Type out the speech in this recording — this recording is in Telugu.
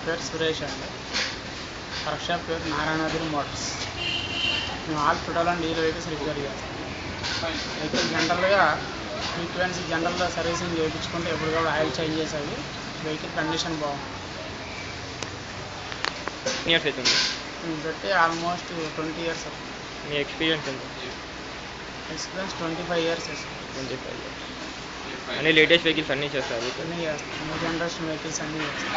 పేరు సురేష్ అండి. వర్క్ షాప్ పేరు నారాయణగిరి మోటార్స్. మేము all petrol and diesel vehicles repair చేస్తాం. వెహికల్ జనరల్గా ఫ్రీక్వెన్సీ జనరల్గా సర్వీసింగ్ చేయించుకుంటే ఎప్పటికప్పుడు ఆయిల్ చేంజ్ చేసేది. వెహికల్ కండిషన్ బాగుంది. ఇయర్స్ అవుతుంది పెట్టి ఆల్మోస్ట్ 20 years అవుతుంది. మీ ఎక్స్పీరియన్స్ ఎంత? Experience 25 years. 25 years. అన్ని లేటెస్ట్ వెహికల్స్ అన్నీ చేస్తారు? అన్నీ చేస్తాం. న్యూ జనరేషన్ వెహికల్స్ అన్నీ చేస్తాం.